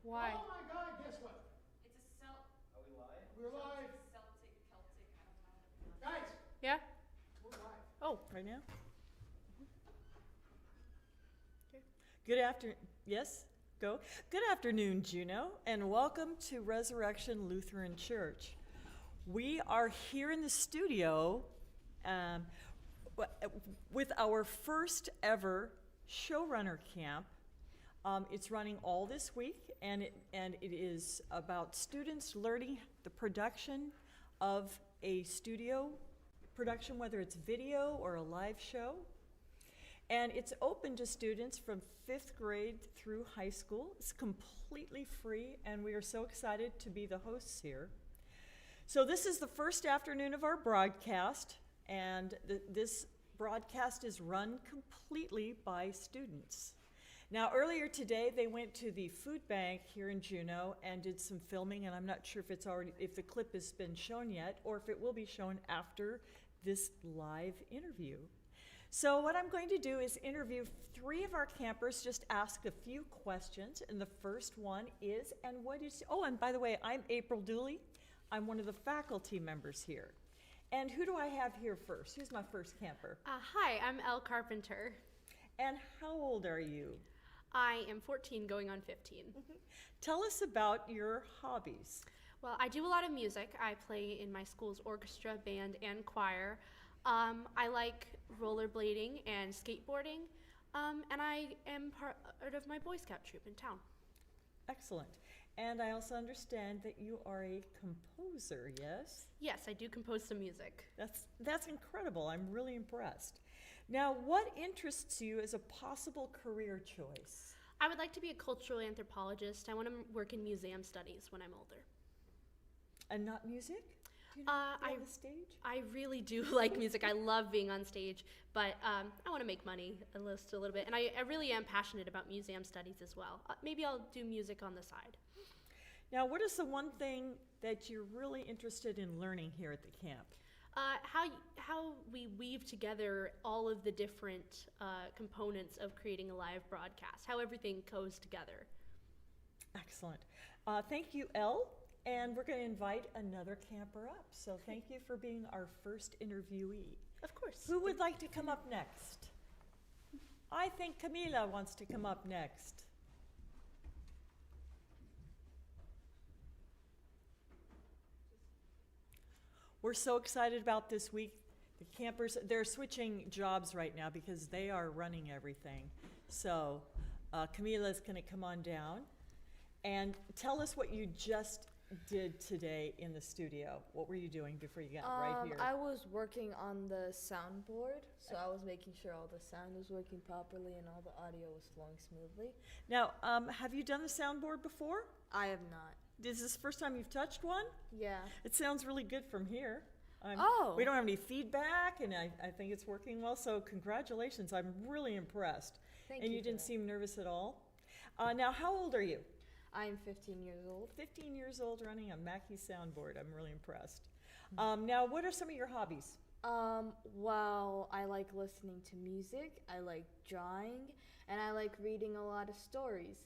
Why? Oh my God, guess what? It's a Celt. Are we live? We're live. Celtic, Celtic, I don't know. Guys, Yeah? we're live. Oh, Right now? Okay. Good afternoon. Yes, go. Good afternoon, Juneau, and welcome to Resurrection Lutheran Church. We are here in the studio with our first ever Showrunner Camp. It's running all this week, and it is about students learning the production of a studio production, whether it's video or a live show. And it's open to students from 5th grade through high school. It's completely free, and we are so excited to be the hosts here. So this is the first afternoon of our broadcast, and this broadcast is run completely by students. Now, earlier today, they went to the food bank here in Juneau and did some filming, and I'm not sure if the clip has been shown yet, or if it will be shown after this live interview. So what I'm going to do is interview 3 of our campers, just ask a few questions, and the first one is, and by the way, I'm April Dooley. I'm one of the faculty members here. And who do I have here first? Who's my first camper? Hi, I'm Elle Carpenter. And how old are you? I am 14 going on 15. Tell us about your hobbies. Well, I do a lot of music. I play in my school's orchestra, band, and choir. I like rollerblading and skateboarding, and I am part of my Boy Scout troop in town. Excellent. And I also understand that you are a composer, yes? Yes, I do compose some music. That's incredible. I'm really impressed. Now, what interests you as a possible career choice? I would like to be a cultural anthropologist. I want to work in museum studies when I'm older. And not music? Do you not on the stage? I really do like music. I love being on stage, but I want to make money a little bit. And I really am passionate about museum studies as well. Maybe I'll do music on the side. Now, what is the one thing that you're really interested in learning here at the camp? How we weave together all of the different components of creating a live broadcast, how everything goes together. Excellent. Thank you, Elle. And we're going to invite another camper up. So thank you for being our first interviewee. Of course. Who would like to come up next? I think Camila wants to come up next. We're so excited about this week. The campers, they're switching jobs right now because they are running everything. So Camila is going to come on down and tell us what you just did today in the studio. What were you doing before you got right here? I was working on the soundboard, so I was making sure all the sound was working properly and all the audio was flowing smoothly. Now, have you done the soundboard before? I have not. Is this the first time you've touched one? Yeah. It sounds really good from here. Oh. We don't have any feedback, and I think it's working well, so congratulations. I'm really impressed. Thank and you you for didn't that. seem nervous at all. Now, how old are you? I'm 15 years old. 15 years old, running a Mackie soundboard. I'm really impressed. Now, what are some of your hobbies? Well, I like listening to music, I like drawing, and I like reading a lot of stories.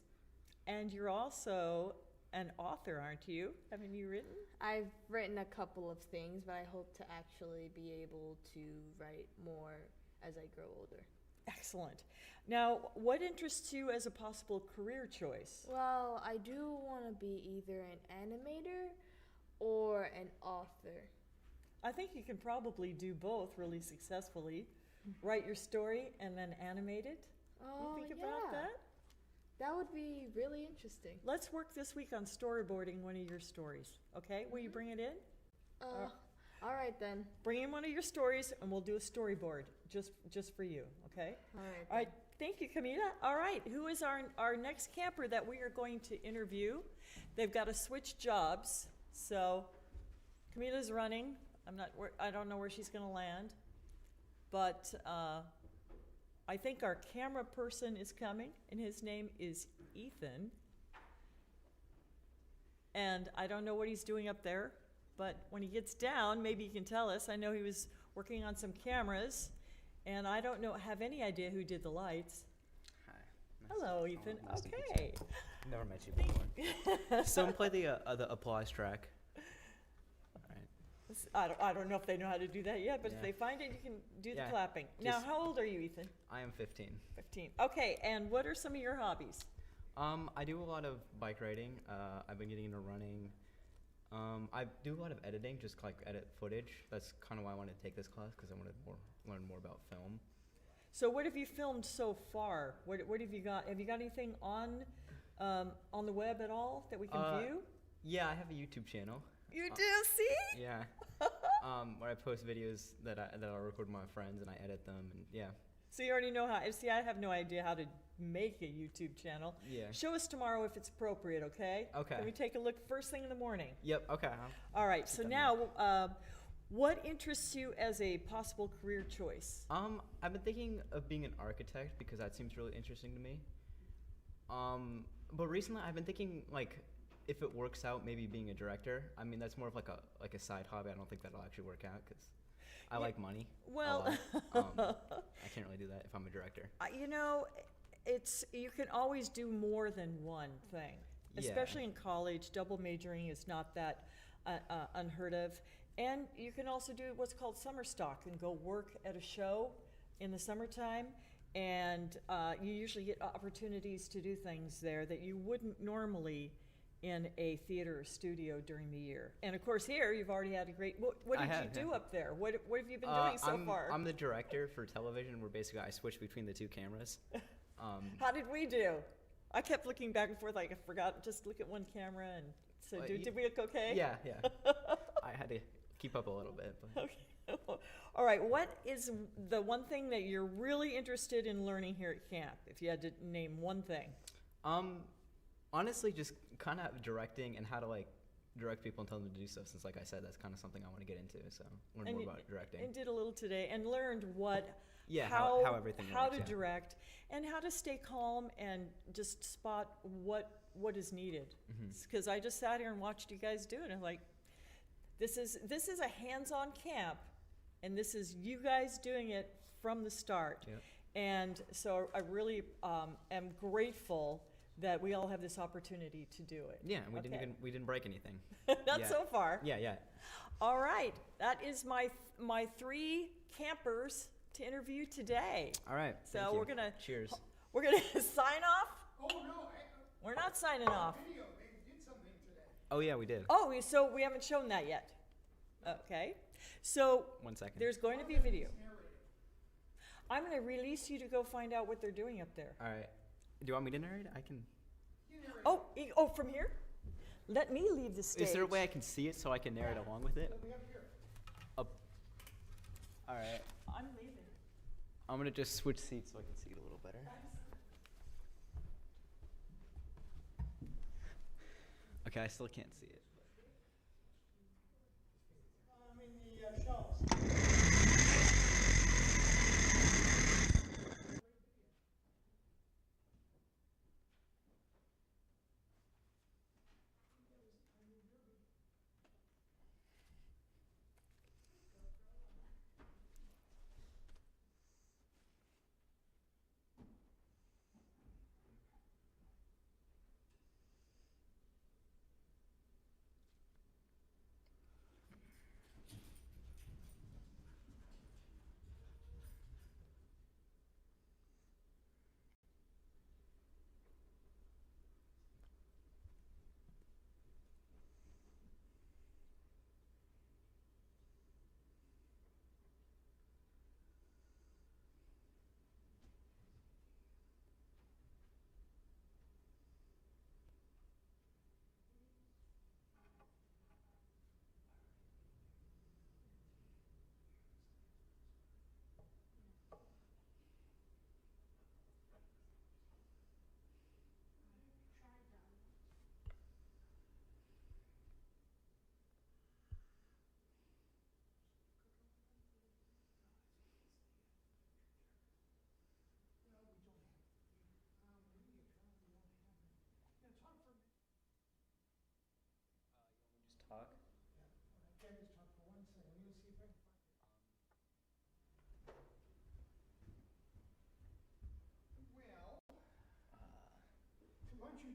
And you're also an author, aren't you? Haven't you written? I've written a couple of things, but I hope to actually be able to write more as I grow older. Excellent. Now, what interests you as a possible career choice? Well, I do want to be either an animator or an author. I think you can probably do both really successfully. Write your story and then animate it. Oh, You think about that? That would be really interesting. Let's work this week on storyboarding one of your stories, okay? Will you bring it in? All right then. Bring in one of your stories and we'll do a storyboard just for you, okay? All right. All right, thank you, Camila. All right, who is our next camper that we are going to interview? They've got to switch jobs, so Camila's running. I don't know where she's going to land, but I think our camera person is coming, and his name is Ethan. And I don't know what he's doing up there, but when he gets down, maybe he can tell us. I know he was working on some cameras, and I don't have any idea who did the lights. Hi. Hello, Ethan. Nice to meet you. Okay. Never met you before. Someone play the applause track. I don't know if they know how to do that yet, but if Yeah. they find it, you can do the Yeah, clapping. Now, just- how old are you, Ethan? I am 15. 15. Okay, and what are some of your hobbies? I do a lot of bike riding. I've been getting into running. I do a lot of editing, just like edit footage. That's kind of why I wanted to take this class, because I wanted to learn more about film. So what have you filmed so far? What have you got? Have you got anything on the web at all that we can view? Yeah, I have a YouTube channel. You do, see? Yeah. Where I post videos that I'll record with my friends and I edit them, and yeah. So you already know how. See, I have no idea how to make a YouTube channel. Yeah. Show us tomorrow if it's appropriate, okay? Okay. Can we take a look first thing in the morning? Yep. Okay. All right. So that now, what interests you as a possible career choice? I've been thinking of being an architect because that seems really interesting to me. But recently I've been thinking, like, if it works out, maybe being a director. I mean, that's more of like a side hobby. I don't think that'll actually work out because I like money. Well, a lot. I can't really do that if I'm a director. You know, you can always do more than one thing, Yeah. especially in college. Double majoring is not that unheard of, and you can also do what's called summer stock and go work at a show in the summertime, and you usually get opportunities to do things there that you wouldn't normally in a theater or studio during the year. And of course here you've already had a great, what did you do up there? What have you been doing so far? I'm the director for television, where basically I switch between the two cameras. How did we do? I kept looking back and forth, like I forgot, just look at one camera and so did we look okay? Yeah. I had to keep up a little bit. But. Okay. All right, what is the one thing that you're really interested in learning here at camp, if you had to name one thing? Honestly, just kind of directing and how to like direct people and tell them to do stuff, since like I said, that's kind of something I want to get into, so learn more about directing. And did a little today and learned how everything how works, to direct and how to stay calm and just spot what is needed. Because I just sat here and watched you guys do it, and like, this is a hands-on camp, and this is you guys doing it from the start. Yep. And so I really am grateful that we all have this opportunity to do it. Yeah, and we didn't break anything. Not Yeah. so far. Yeah. All right, that is my 3 campers to interview today. All right. So thank you. we're gonna Cheers. sign off. Oh, no, We're not signing off. video, they did something today. Oh yeah, we did. Oh, so we haven't shown that yet. Okay. So 1 second. there's going to be a video. I'm going to release you to go find out what they're doing up there. All right. Do you want me to narrate? I can. Oh, from here? Let me leave the stage. Is there a way I can see it so I can narrate along with it? Up. All right. I'm leaving. I'm gonna just switch seats so I can see it a little better. Okay, I still can't see it. I'm in the shelves.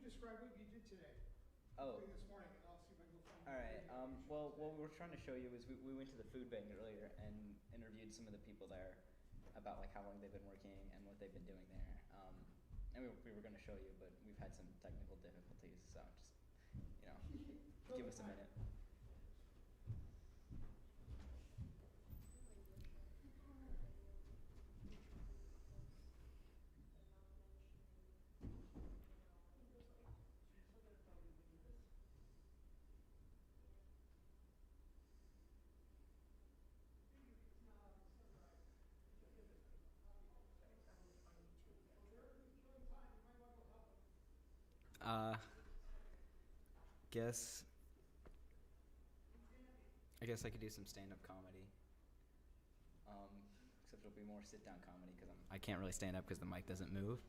describe what you did today? Oh. This morning, and I'll see if I can find All right. Well, what we were trying to show you is we went to the food bank earlier and interviewed some of the people there about like how long they've been working and what they've been doing there. And we were going to show you, but we've had some technical difficulties, so just give us a minute. I guess I could do some stand-up comedy. Except it'll be more sit-down comedy because I can't really stand up because the mic doesn't move.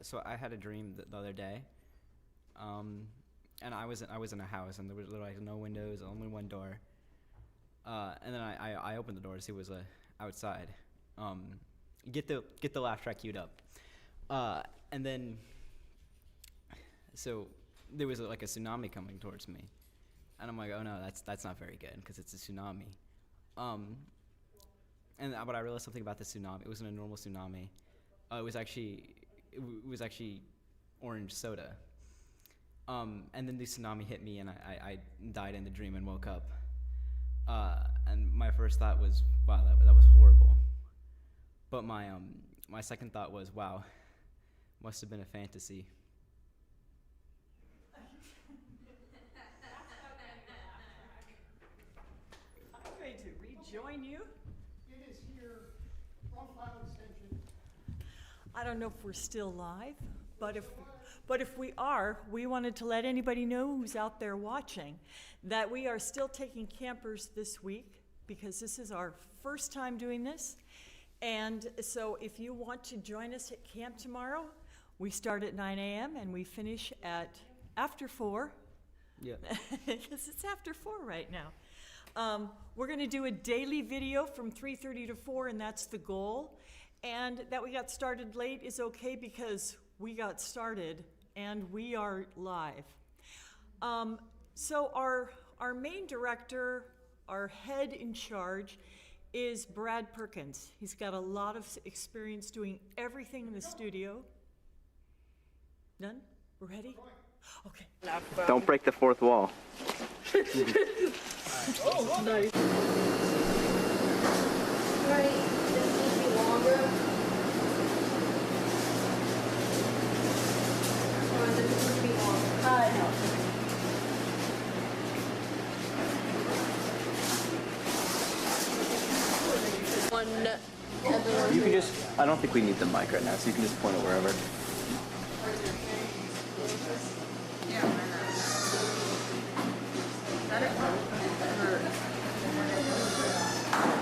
So I had a dream the other day, and I was in a house and there was literally no windows, only one door. And then I opened the door to see what was outside. Get the laugh track queued up. And then, so there was like a tsunami coming towards me, and I'm like, oh no, that's not very good because it's a tsunami. But I realized something about the tsunami. It wasn't a normal tsunami. It was actually orange soda. And then the tsunami hit me, and I died in the dream and woke up. And my first thought was, wow, that was horrible. But my second thought was, wow, must have been a fantasy. I'm ready to rejoin you. It is here, profile extension. I don't know if we're still live, but if we are, we wanted to let anybody know who's out there watching that we are still taking campers this week because this is our first time doing this. And so if you want to join us at camp tomorrow, we start at 9 a.m. and we finish at after 4. Yeah. Because it's after 4 right now. We're going to do a daily video from 3:30 to 4, and that's the goal. And that we got started late is okay because we got started and we are live. So our main director, our head in charge, is Brad Perkins. He's got a lot of experience doing everything in the studio. None? We're ready? Okay. Don't break the fourth wall. Oh, nice. Right, this needs to be longer. Or does it need to be longer? No. You can just, I don't think we need the mic right now, so you can just point it wherever.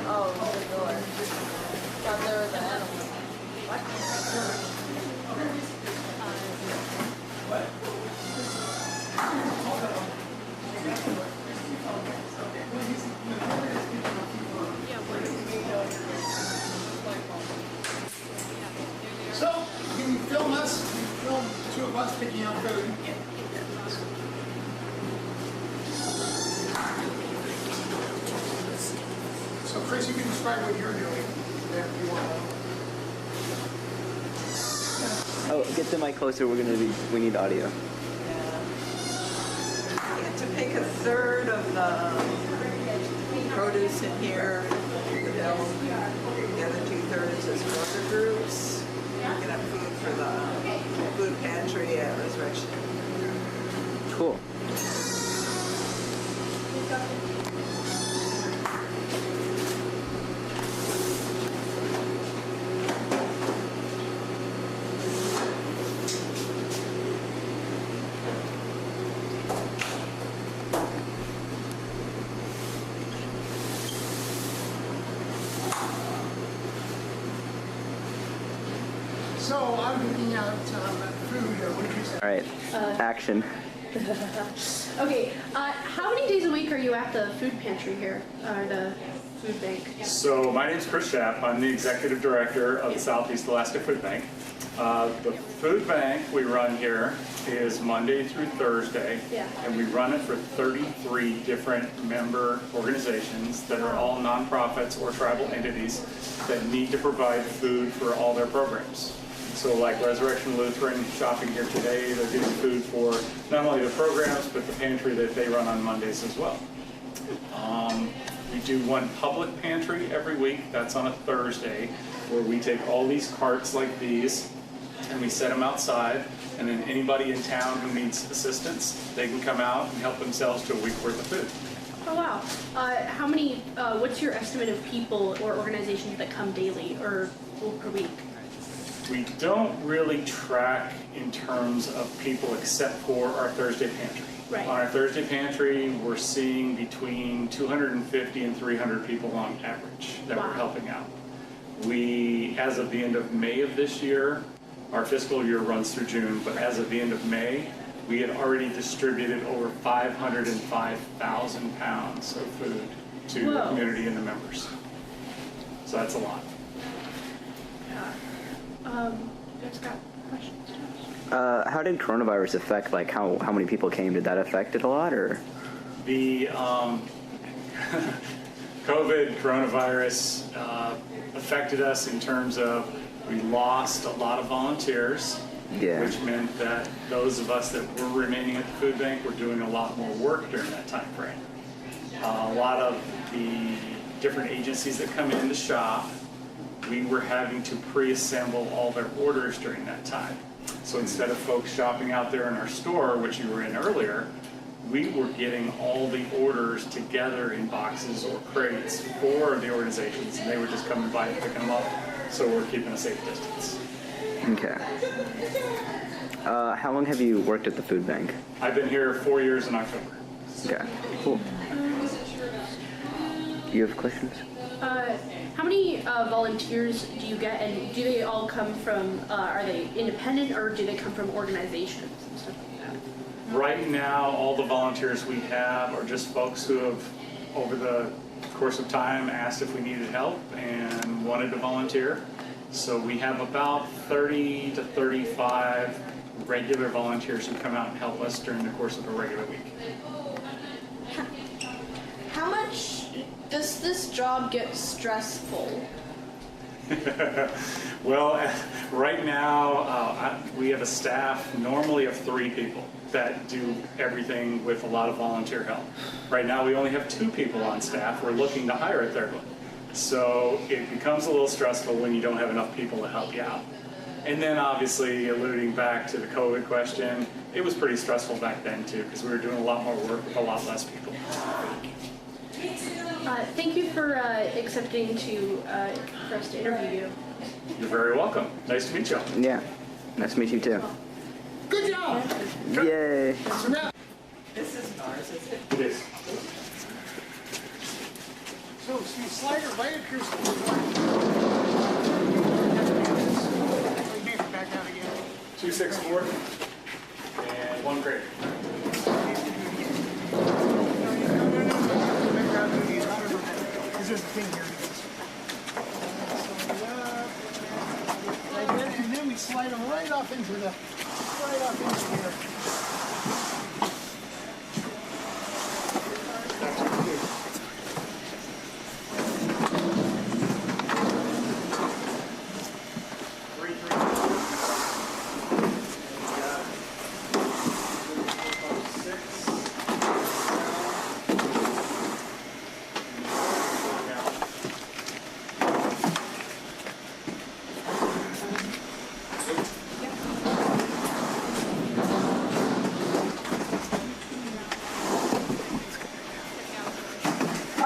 Oh, the door. Thought there was an animal. So, can you film us? Film two of us picking out food. So, Chris, you can describe what you're doing there if you want. Oh, get the mic closer. We need audio. You have to pick a third of the produce in here. The other 2/3 is for other groups. You get food for the food pantry at Resurrection. Cool. So, I'm looking at food. What did you say? All right. Action. Okay, how many days a week are you at the food pantry here, or the food bank? So my name is Chris Schapp. I'm the executive director of the Southeast Alaska Food Bank. The food bank we run here is Monday through Thursday. Yeah. And we run it for 33 different member organizations that are all nonprofits or tribal entities that need to provide food for all their programs. So like Resurrection Lutheran shopping here today, they're getting food for not only the programs, but the pantry that they run on Mondays as well. We do one public pantry every week. That's on a Thursday, where we take all these carts like these and we set them outside, and then anybody in town who needs assistance, they can come out and help themselves to a week worth of food. Oh, wow. How many, what's your estimate of people or organizations that come daily or per week? We don't really track in terms of people except for our Thursday pantry. Right. On our Thursday pantry, we're seeing between 250 and 300 people on average that we're helping out. We, as of the end of May of this year, our fiscal year runs through June, but as of the end of May, we had already distributed over 505,000 pounds of food to the community and the members. So that's a lot. Guys got questions? How did coronavirus affect, like, how many people came? Did that affect it a lot, or? The COVID coronavirus affected us in terms of we lost a lot of volunteers, which meant that those of us that were remaining at the food bank were doing a lot more work during that time frame. A lot of the different agencies that come in to shop, we were having to pre-assemble all their orders during that time. So instead of folks shopping out there in our store, which you were in earlier, we were getting all the orders together in boxes or crates for the organizations, and they were just coming by and picking them up, so we're keeping a safe distance. Okay. How long have you worked at the food bank? I've been here 4 years in October. Okay, cool. You have questions? How many volunteers do you get, and do they all come from, are they independent, or do they come from organizations and stuff like that? Right now, all the volunteers we have are just folks who have, over the course of time, asked if we needed help and wanted to volunteer. So we have about 30 to 35 regular volunteers who come out and help us during the course of a regular week. How much does this job get stressful? Well, right now, we have a staff normally of 3 people that do everything with a lot of volunteer help. Right now, we only have 2 people on staff. We're looking to hire a 3rd one. So it becomes a little stressful when you don't have enough people to help you out. And then obviously, alluding back to the COVID question, it was pretty stressful back then too, because we were doing a lot more work with a lot less people. Thank you for accepting for us to interview you. You're very welcome. Nice to meet you. Yeah, nice to meet you too. Good job. Yay. That's a wrap. This isn't ours, is it? It is. So you slide it right across the back out again. 264 and 1 crate. Because there's a thing here. Right there, and then we slide them right off into here.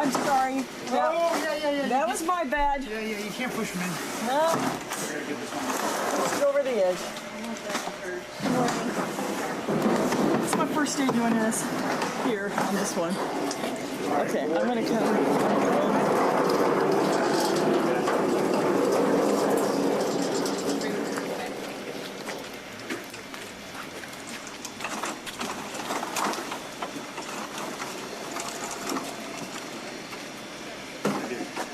I'm sorry. That, Oh, yeah. that was my bad. Yeah, you can't push them in. No. Just over the edge. It's my first day doing this here on this one. Okay, I'm gonna come.